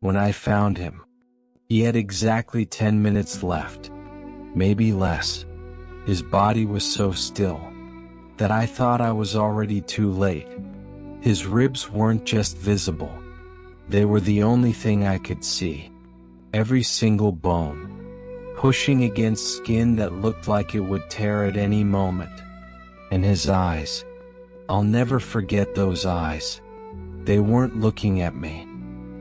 When I found him, he had exactly 10 minutes left, maybe less. His body was so still that I thought I was already too late. His ribs weren't just visible, they were the only thing I could see. Every single bone, pushing against skin that looked like it would tear at any moment. And his eyes, I'll never forget those eyes. They weren't looking at me,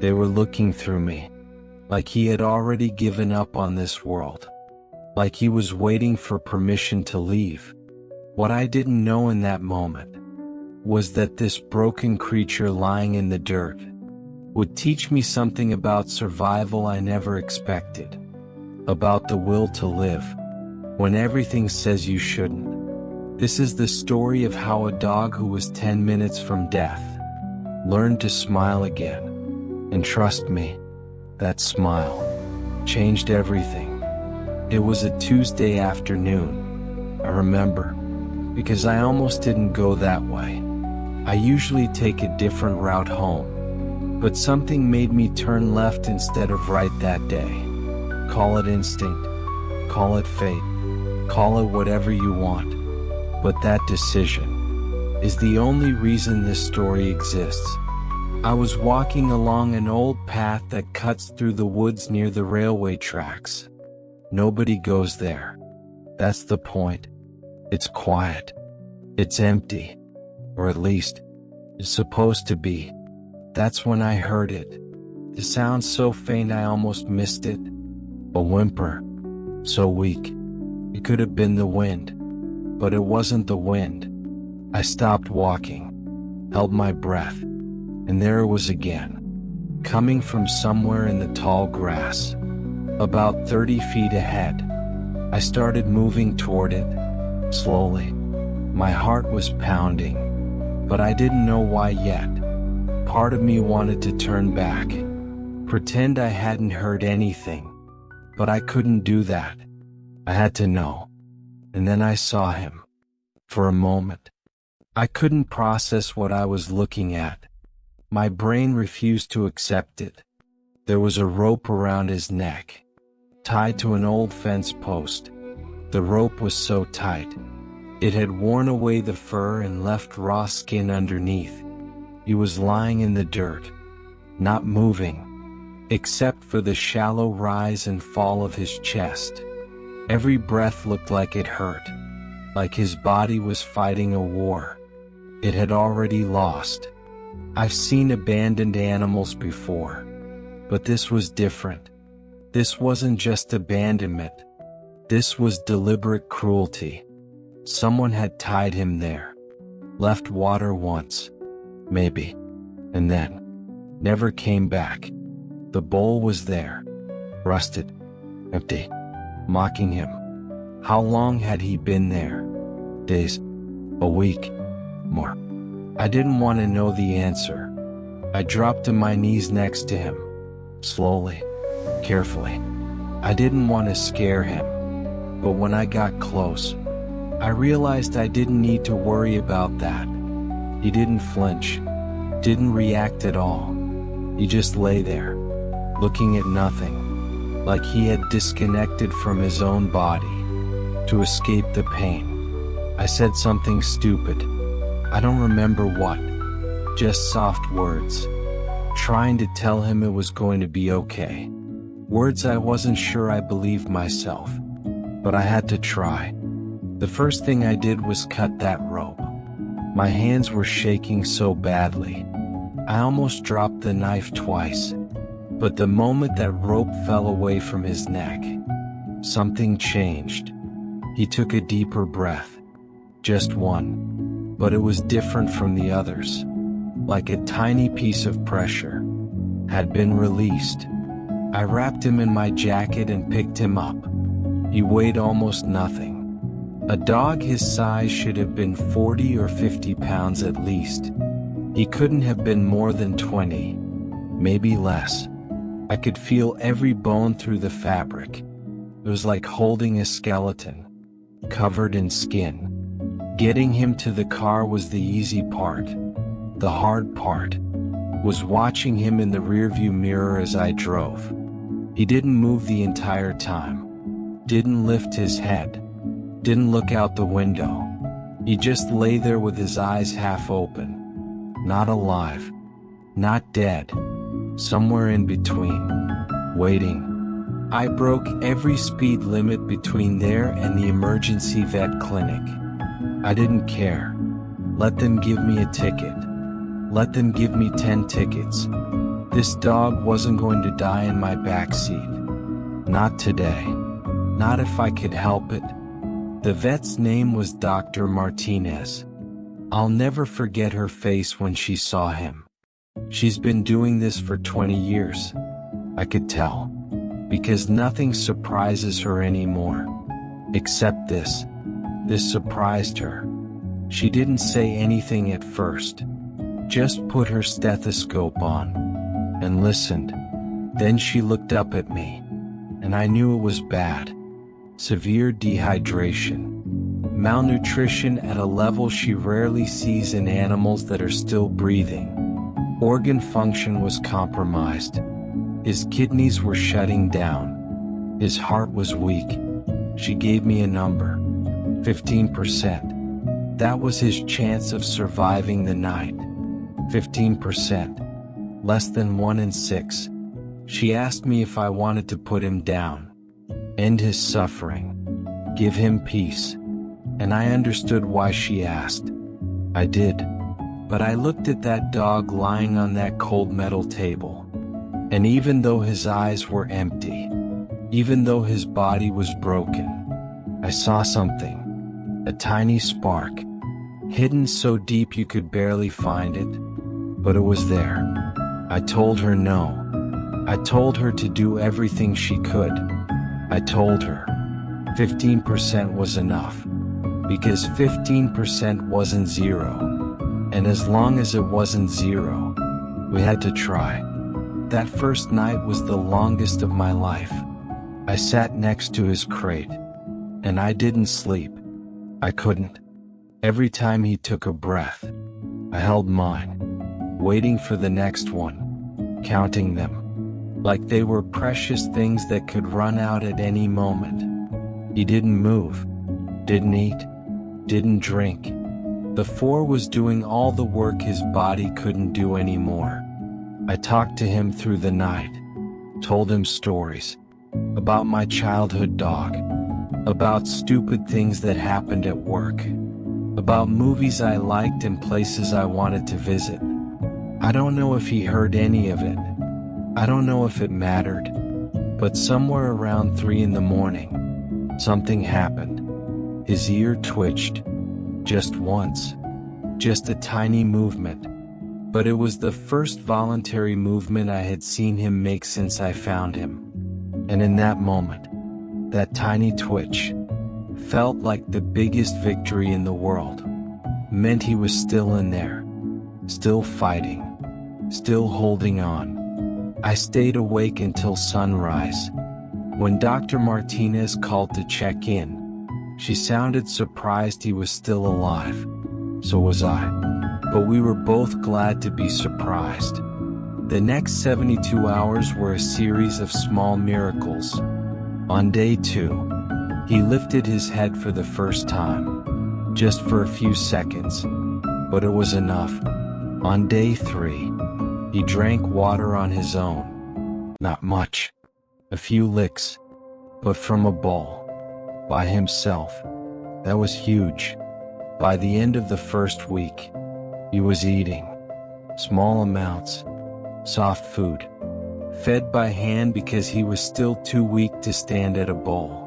they were looking through me, like he had already given up on this world, like he was waiting for permission to leave. What I didn't know in that moment was that this broken creature lying in the dirt would teach me something about survival I never expected, about the will to live when everything says you shouldn't. This is the story of how a dog who was 10 minutes from death learned to smile again. And trust me, that smile changed everything. It was a Tuesday afternoon, I remember, because I almost didn't go that way. I usually take a different route home, but something made me turn left instead of right that day. Call it instinct, call it fate, call it whatever you want, but that decision is the only reason this story exists. I was walking along an old path that cuts through the woods near the railway tracks. Nobody goes there. That's the point. It's quiet. It's empty. Or at least, it's supposed to be. That's when I heard it. The sound so faint I almost missed it. A whimper. So weak. It could have been the wind. But it wasn't the wind. I stopped walking, held my breath, and there it was again, coming from somewhere in the tall grass, about 30 feet ahead. I started moving toward it, slowly. My heart was pounding, but I didn't know why yet. Part of me wanted to turn back, pretend I hadn't heard anything, but I couldn't do that. I had to know. And then I saw him. For a moment, I couldn't process what I was looking at. My brain refused to accept it. There was a rope around his neck, tied to an old fence post. The rope was so tight, it had worn away the fur and left raw skin underneath. He was lying in the dirt, not moving, except for the shallow rise and fall of his chest. Every breath looked like it hurt, like his body was fighting a war it had already lost. I've seen abandoned animals before, but this was different. This wasn't just abandonment. This was deliberate cruelty. Someone had tied him there, left water once, maybe, and then never came back. The bowl was there, rusted, empty, mocking him. How long had he been there? Days? A week? More? I didn't want to know the answer. I dropped to my knees next to him, slowly, carefully. I didn't want to scare him, but when I got close, I realized I didn't need to worry about that. He didn't flinch, didn't react at all. He just lay there, looking at nothing, like he had disconnected from his own body to escape the pain. I said something stupid. I don't remember what, just soft words, trying to tell him it was going to be okay. Words I wasn't sure I believed myself, but I had to try. The first thing I did was cut that rope. My hands were shaking so badly, I almost dropped the knife twice. But the moment that rope fell away from his neck, something changed. He took a deeper breath, just one. But it was different from the others, like a tiny piece of pressure had been released. I wrapped him in my jacket and picked him up. He weighed almost nothing. A dog his size should have been 40 or 50 pounds at least. He couldn't have been more than 20, maybe less. I could feel every bone through the fabric. It was like holding a skeleton, covered in skin. Getting him to the car was the easy part. The hard part was watching him in the rearview mirror as I drove. He didn't move the entire time. Didn't lift his head. Didn't look out the window. He just lay there with his eyes half open. Not alive. Not dead. Somewhere in between. Waiting. I broke every speed limit between there and the emergency vet clinic. I didn't care. Let them give me a ticket. Let them give me 10 tickets. This dog wasn't going to die in my backseat. Not today. Not if I could help it. The vet's name was Dr. Martinez. I'll never forget her face when she saw him. She's been doing this for 20 years. I could tell. Because nothing surprises her anymore. Except this. This surprised her. She didn't say anything at first. Just put her stethoscope on. And listened. Then she looked up at me. And I knew it was bad. Severe dehydration. Malnutrition at a level she rarely sees in animals that are still breathing. Organ function was compromised. His kidneys were shutting down. His heart was weak. She gave me a number. 15%. That was his chance of surviving the night. 15%. Less than 1 in 6. She asked me if I wanted to put him down. End his suffering. Give him peace. And I understood why she asked. I did. But I looked at that dog lying on that cold metal table. And even though his eyes were empty, even though his body was broken, I saw something. A tiny spark. Hidden so deep you could barely find it. But it was there. I told her no. I told her to do everything she could. I told her 15% was enough. Because 15% wasn't 0. And as long as it wasn't 0, we had to try. That first night was the longest of my life. I sat next to his crate. And I didn't sleep. I couldn't. Every time he took a breath, I held mine, waiting for the next one, counting them, like they were precious things that could run out at any moment. He didn't move, didn't eat, didn't drink. The 4 was doing all the work his body couldn't do anymore. I talked to him through the night, told him stories about my childhood dog, about stupid things that happened at work, about movies I liked and places I wanted to visit. I don't know if he heard any of it. I don't know if it mattered. But somewhere around 3 in the morning, something happened. His ear twitched. Just once. Just a tiny movement. But it was the first voluntary movement I had seen him make since I found him. And in that moment, that tiny twitch felt like the biggest victory in the world. Meant he was still in there. Still fighting. Still holding on. I stayed awake until sunrise. When Dr. Martinez called to check in, she sounded surprised he was still alive. So was I. But we were both glad to be surprised. The next 72 hours were a series of small miracles. On day 2, he lifted his head for the first time. Just for a few seconds. But it was enough. On day 3, he drank water on his own. Not much. A few licks. But from a bowl. By himself. That was huge. By the end of the first week, he was eating. Small amounts. Soft food. Fed by hand because he was still too weak to stand at a bowl.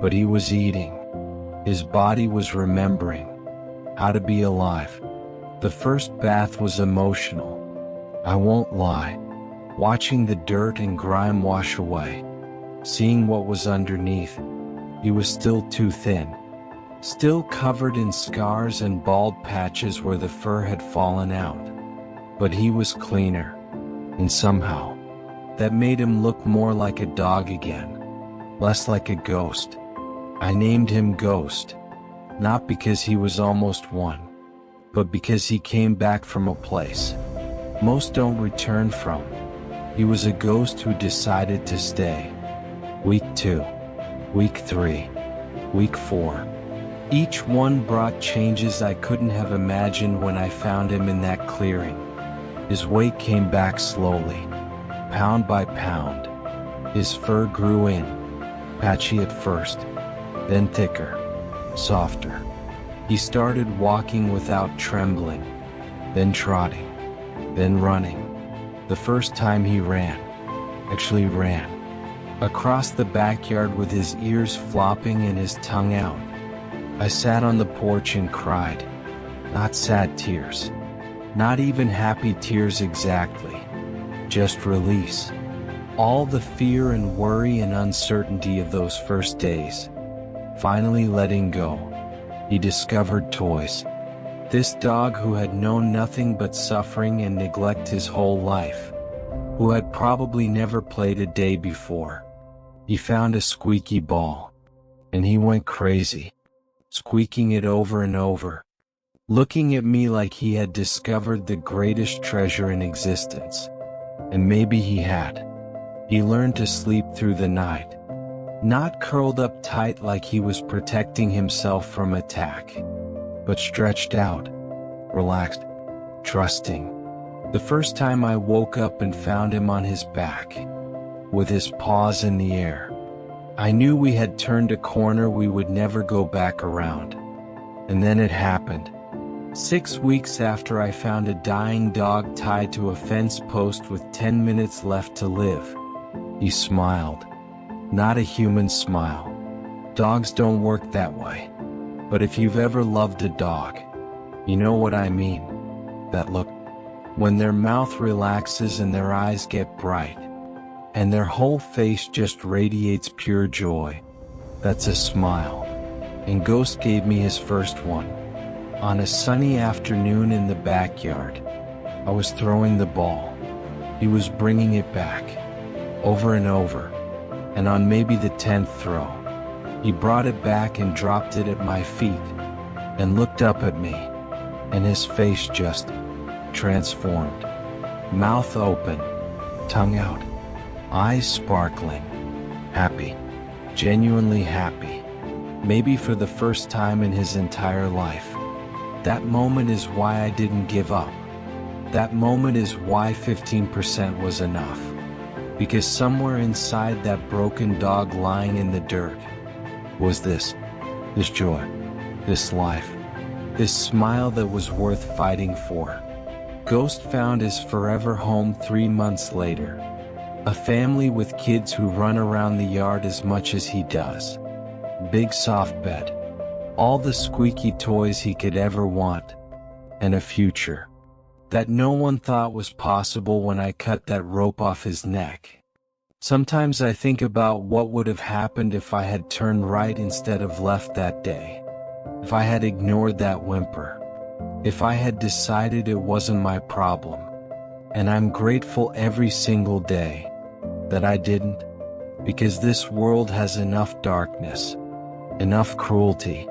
But he was eating. His body was remembering how to be alive. The first bath was emotional. I won't lie. Watching the dirt and grime wash away. Seeing what was underneath. He was still too thin. Still covered in scars and bald patches where the fur had fallen out. But he was cleaner. And somehow, that made him look more like a dog again. Less like a ghost. I named him Ghost. Not because he was almost one. But because he came back from a place. most don't return from. He was a ghost who decided to stay. Week 2. Week 3. Week 4. Each one brought changes I couldn't have imagined when I found him in that clearing. His weight came back slowly, pound by pound. His fur grew in, patchy at first, then thicker, softer. He started walking without trembling, then trotting, then running. The first time he ran, across the backyard with his ears flopping and his tongue out. I sat on the porch and cried. Not sad tears. Not even happy tears exactly. Just release. All the fear and worry and uncertainty of those first days. Finally letting go. He discovered toys. This dog who had known nothing but suffering and neglect his whole life. Who had probably never played a day before. He found a squeaky ball. And he went crazy. Squeaking it over and over, looking at me like he had discovered the greatest treasure in existence. And maybe he had. He learned to sleep through the night, not curled up tight like he was protecting himself from attack, but stretched out, relaxed, trusting. The first time I woke up and found him on his back, with his paws in the air, I knew we had turned a corner we would never go back around. And then it happened. 6 weeks after I found a dying dog tied to a fence post with 10 minutes left to live. He smiled. Not a human smile. Dogs don't work that way. But if you've ever loved a dog, you know what I mean. That look, when their mouth relaxes and their eyes get bright, and their whole face just radiates pure joy. That's a smile. And Ghost gave me his first one. On a sunny afternoon in the backyard, I was throwing the ball. He was bringing it back, over and over. And on maybe the 10th throw, he brought it back and dropped it at my feet, and looked up at me, and his face just transformed. Mouth open, tongue out. Eyes sparkling, happy, genuinely happy, maybe for the first time in his entire life. That moment is why I didn't give up. That moment is why 15% was enough. Because somewhere inside that broken dog lying in the dirt was this joy, this life, this smile that was worth fighting for. Ghost found his forever home 3 months later. A family with kids who run around the yard as much as he does. Big soft bed. All the squeaky toys he could ever want. And a future that no one thought was possible when I cut that rope off his neck. Sometimes I think about what would have happened if I had turned right instead of left that day. If I had ignored that whimper. If I had decided it wasn't my problem. And I'm grateful every single day that I didn't, because this world has enough darkness, enough cruelty,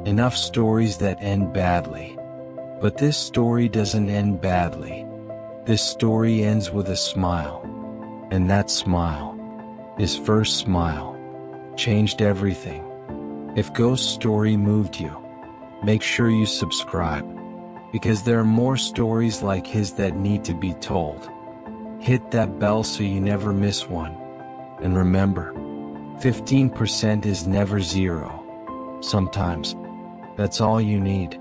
enough stories that end badly. But this story doesn't end badly. This story ends with a smile. And that smile, his first smile, changed everything. If Ghost Story moved you, make sure you subscribe, because there are more stories like his that need to be told. Hit that bell so you never miss one. And remember, 15% is never zero. Sometimes, that's all you need.